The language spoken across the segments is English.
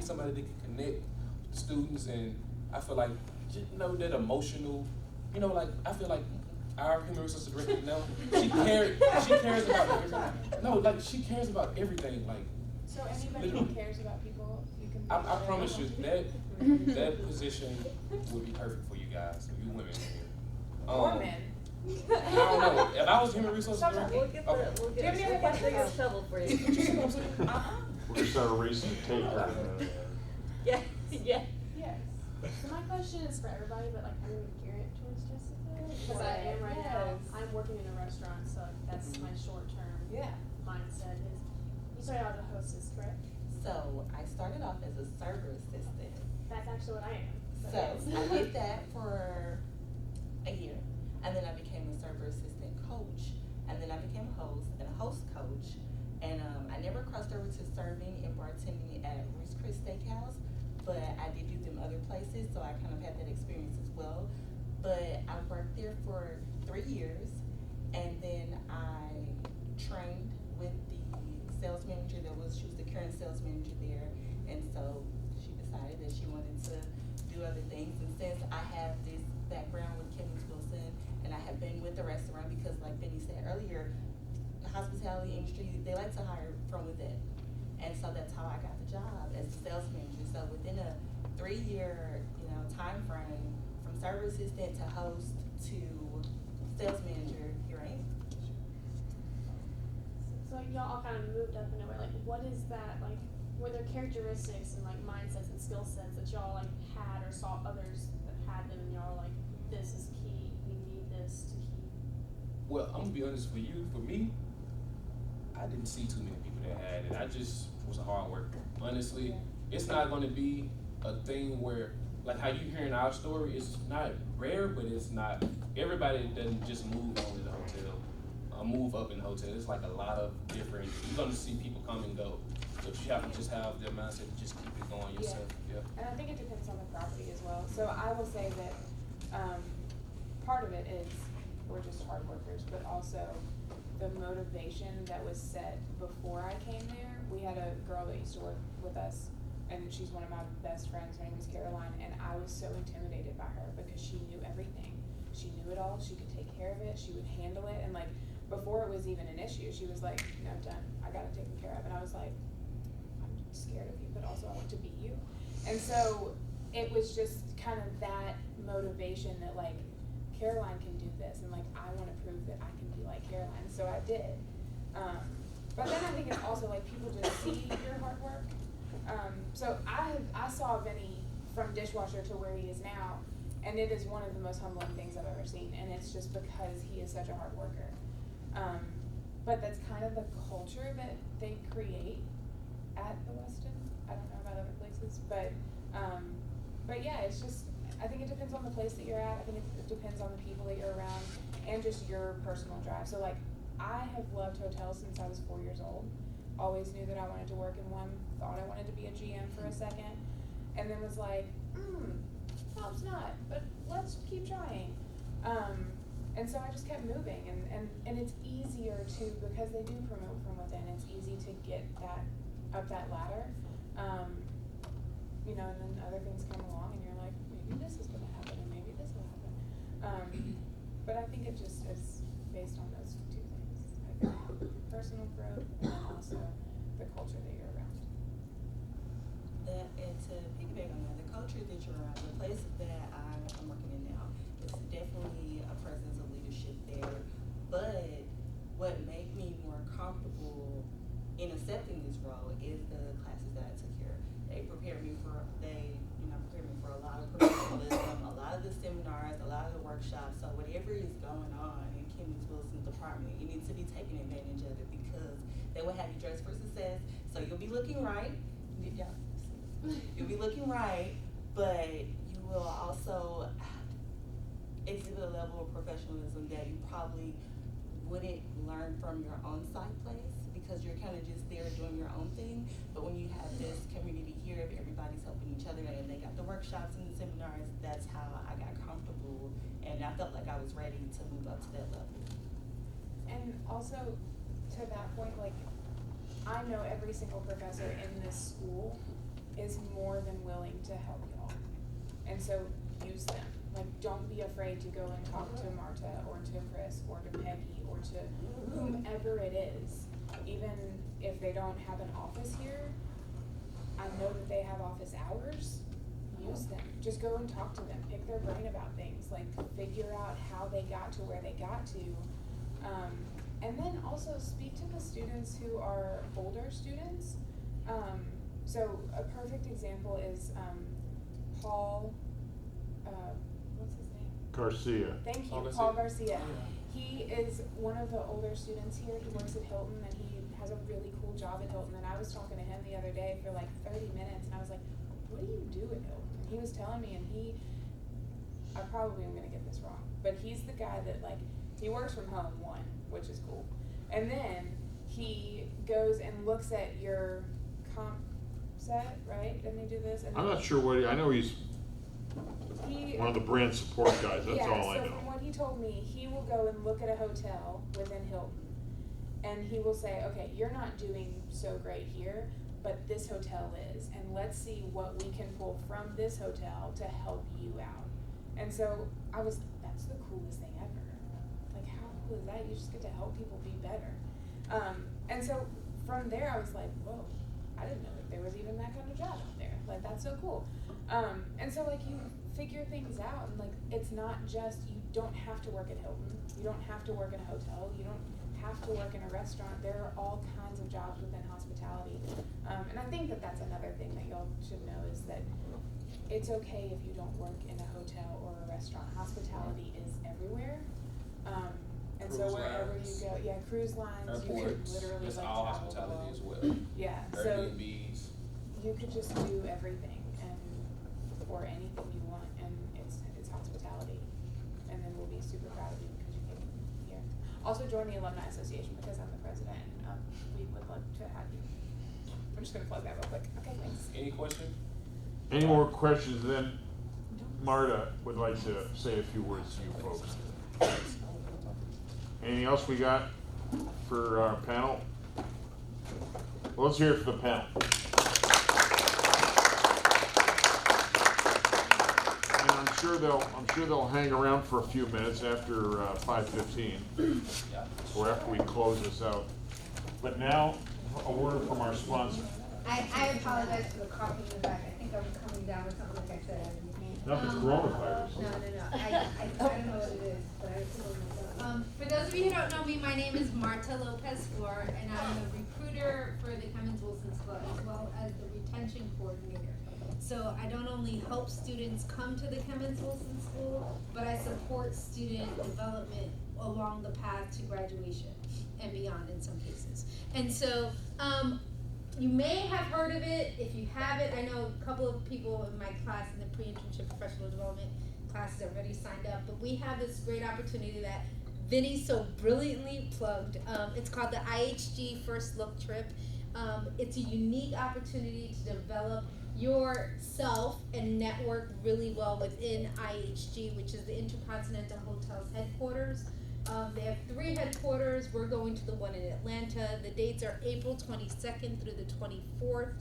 somebody that can connect with the students, and I feel like, you know, that emotional, you know, like, I feel like our human resources director, you know, she cares about everything. No, like, she cares about everything, like. So anybody who cares about people, you can. I promise you that position would be perfect for you guys, for you women here. Or men. I don't know. If I was human resources director, We'll get Do you have any other questions? shovel for you. We're gonna start a race to take her. Yeah, yeah. Yes. So my question is for everybody, but like I'm gonna gear it towards Jessica because I am right now. I'm working in a restaurant, so like, that's my short-term mindset. Is you started out as a hostess, correct? So I started off as a server assistant. That's actually what I am. So I did that for a year, and then I became a server assistant coach, and then I became a host and a host coach. And I never crossed over to serving and bartending at Ruth's Steakhouse, but I did do them other places, so I kind of had that experience as well. But I worked there for 3 years, and then I trained with the sales manager she was the current sales manager there, and so she decided that she wanted to do other things. And since I have this background with Kemmons Wilson, and I have been with the restaurant, because like Vinny said earlier, the hospitality industry, they like to hire from within. And so that's how I got the job as a sales manager. So within a 3-year, time frame, from server assistant to host to sales manager, here I am. So y'all all kind of moved up in a way. Like, what is that like? Were there characteristics and like mindsets and skill sets that y'all like had or saw others that had them, and y'all were like, this is key. We need this to keep. well, I'm gonna be honest with you. For me, I didn't see too many people that had it. I just was a hard worker. Honestly, it's not gonna be a thing where, like how you hearing our story, it's not rare, but it's not. Everybody doesn't just move on to the hotel, move up in the hotel. It's like a lot of different. You're gonna see people come and go, but you have to just have their mindset to just keep it going yourself. Yeah. And I think it depends on the property as well. So I will say that part of it is we're just hard workers, but also the motivation that was set before I came there. We had a girl that used to work with us, and she's one of my best friends. Her name was Caroline, and I was so intimidated by her because she knew everything. She knew it all. She could take care of it. She would handle it. And like before it was even an issue, she was like, "No, done. I got it taken care of." And I was like, "I'm scared of you, but also I want to beat you." And so it was just kind of that motivation that like Caroline can do this, and like I want to prove that I can be like Caroline. So I did. But then I think it's also like people just see your hard work. So I saw Vinny from dishwasher to where he is now, and it is one of the most humbling things I've ever seen, and it's just because he is such a hard worker. But that's kind of the culture that they create at the Westin. I don't know about other places, but yeah, it's just, I think it depends on the place that you're at. I think it depends on the people that you're around and just your personal drive. So like, I have loved hotels since I was 4 years old. Always knew that I wanted to work in one, thought I wanted to be a GM for a second, and then was like, no, it's not, but let's keep trying. And so I just kept moving, and it's easier to, because they do promote from within, it's easy to get that, up that ladder. And then other things come along and you're like, maybe this is gonna happen, and maybe this will happen. But I think it just is based on those two things. I think personal growth and then also the culture that you're around. And to piggyback on that, the culture that you're around, the place that I'm working in now, is definitely a presence of leadership there. But what made me more comfortable in accepting this role is the classes that I took here. They prepared me for a lot of professionalism, a lot of the seminars, a lot of the workshops. So whatever is going on in Kemmons Wilson's department, you need to be taking advantage of it, because they will have you dressed for success. So you'll be looking right. Yeah. You'll be looking right, but you will also exhibit a level of professionalism that you probably wouldn't learn from your on site place, because you're kind of just there doing your own thing. But when you have this community here, if everybody's helping each other and they got the workshops and the seminars, that's how I got comfortable, and I felt like I was ready to move up to that level. And also, to that point, like, I know every single professor in this school is more than willing to help y'all. And so use them. Like, don't be afraid to go and talk to Marta or to Chris or to Peggy or to whomever it is. Even if they don't have an office here, I know that they have office hours. Use them. Just go and talk to them. Pick their brain about things. Like, figure out how they got to where they got to. And then also speak to the students who are older students. So a perfect example is Paul, what's his name? Garcia. Thank you, Paul Garcia. Paul Garcia. He is one of the older students here. He works at Hilton and he has a really cool job at Hilton. And I was talking to him the other day for like 30 minutes and I was like, what do you do at Hilton? And he was telling me, and I probably am gonna get this wrong, but he's the guy that like, he works from home, one, which is cool. And then he goes and looks at your comp set, right? Didn't he do this? And I'm then not sure I know he's one of the brand support guys, that's all I so know. from what he told me, he will go and look at a hotel within Hilton, and he will say, okay, you're not doing so great here, but this hotel is, and let's see what we can pull from this hotel to help you out. And so that's the coolest thing ever. Like, how cool is that? You just get to help people be better. And so from there, I was like, whoa, I didn't know that there was even that kind of job out there. Like, that's so cool. And so like, you figure things out, and like, it's not just, you don't have to work at Hilton, you don't have to work in a hotel, you don't have to work in a restaurant. There are all kinds of jobs within hospitality. And I think that that's another thing that y'all should know is that it's okay if you don't work in a hotel or a restaurant. Hospitality is everywhere. And so Cruise wherever lines, you go, yeah, cruise lines, you could airports, literally that's like all travel the hospitality world. as well. Yeah, so Airbnbs. you could just do everything or anything you want, and it's hospitality. And then we'll be super proud of you because you came here. Also join the Alumni Association because I'm the president. We would love to have you. I'm just gonna plug that real quick. Okay, thanks. Any question? Any more questions? Then Marta would like to say a few words to you folks. Anything else we got for our panel? Well, let's hear it for the panel. And I'm sure they'll hang around for a few minutes after 5:15, Yeah. or after we close this out. But now, a word from our sponsor. I apologize for the coughing in the back. I think I'm coming down with something like I said. Not the coronavirus. No. I don't know what it is, but I told myself. For those of you who don't know me, my name is Marta Lopez Flor, and I'm the recruiter for the Kemmons Wilson School as well as the retention coordinator. So I don't only help students come to the Kemmons Wilson School, but I support student development along the path to graduation and beyond in some cases. And so, you may have heard of it. If you haven't, I know a couple of people in my class in the pre-internship professional development classes have already signed up, but we have this great opportunity that Vinny so brilliantly plugged. It's called the IHG First Look Trip. It's a unique opportunity to develop yourself and network really well within IHG, which is the Intercontinental Hotels headquarters. They have 3 headquarters. We're going to the one in Atlanta. The dates are April 22nd through the 24th.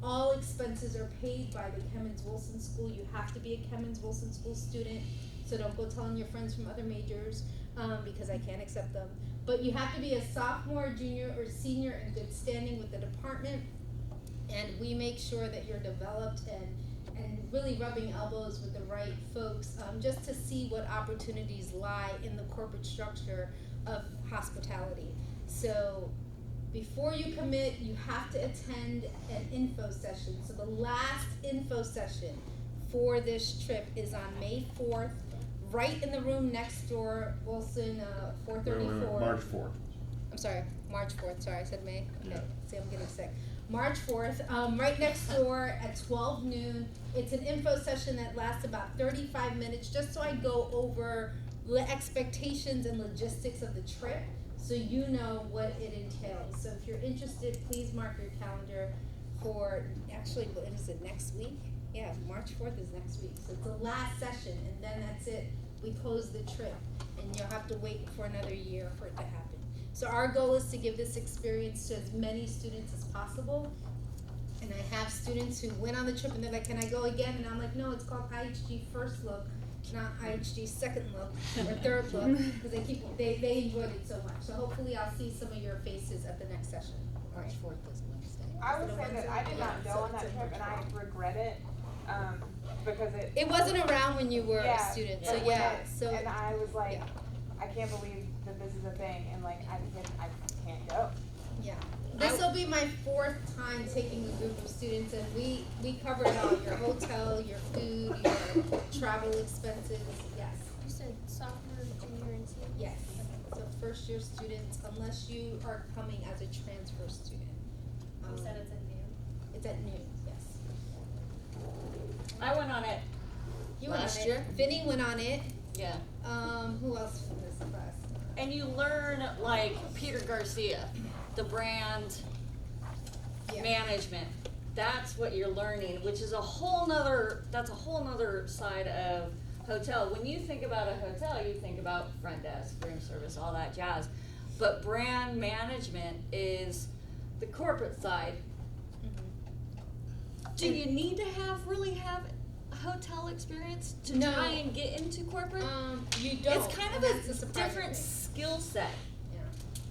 All expenses are paid by the Kemmons Wilson School. You have to be a Kemmons Wilson School student, so don't go telling your friends from other majors because I can't accept them. But you have to be a sophomore, junior, or senior in good standing with the department, and we make sure that you're developed and really rubbing elbows with the right folks just to see what opportunities lie in the corporate structure of hospitality. So before you commit, you have to attend an info session. So the last info session for this trip is on May 4th, right in the room next door, Wilson 434. March 4th. I'm sorry, March 4th. Sorry, I said May. Okay, Yeah. see, I'm getting sick. March 4th, right next door at 12 noon. It's an info session that lasts about 35 minutes, just so I go over the expectations and logistics of the trip, so you know what it entails. So if you're interested, please mark your calendar for, actually, what is it, next week? Yeah, March 4th is next week. So it's the last session, and then that's it. We close the trip, and you'll have to wait for another year for it to happen. So our goal is to give this experience to as many students as possible. And I have students who went on the trip and they're like, can I go again? And I'm like, no, it's called IHG First Look, not IHG Second Look or Third Look, because they enjoyed it so much. So hopefully I'll see some of your faces at the next session. March 4th is Wednesday. I would say that I did not go on that trip and I regret it, because It wasn't around when you were a Yeah, student, yeah. so yeah, so. and I was like, yeah. I can't believe that this is a thing, and like, I can't go. Yeah, this will be my 4th time taking a group of students, and we cover it all, your hotel, your food, your travel expenses, yes, You said sophomore, junior, and senior? yes. So first year students, unless you are coming as a transfer student. You said it's in noon. It's at noon, yes. I went on it. You went Last on it. year? Vinny went on it, Yeah. who else from this class? And you learn like Peter Garcia, the brand Yeah. management. That's what you're learning, which is a whole nother side of hotel. When you think about a hotel, you think about front desk, room service, all that jazz. But brand management is the corporate side. Do you need to really have hotel experience to No. try and get into corporate? You don't. It's kind and of that's the a surprising different thing. skill set. Yeah.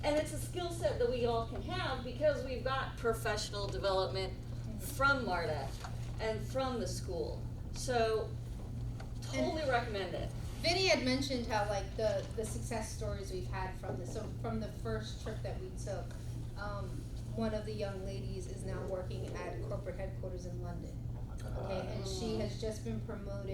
And it's a skill set that we all can have because we've got professional development from MARTA and from the school. So, totally recommend it. Vinny had mentioned how like the success stories we've had from this. So from the first trip that we took, one of the young ladies is now working at corporate headquarters in London. Okay, and she has just been promoted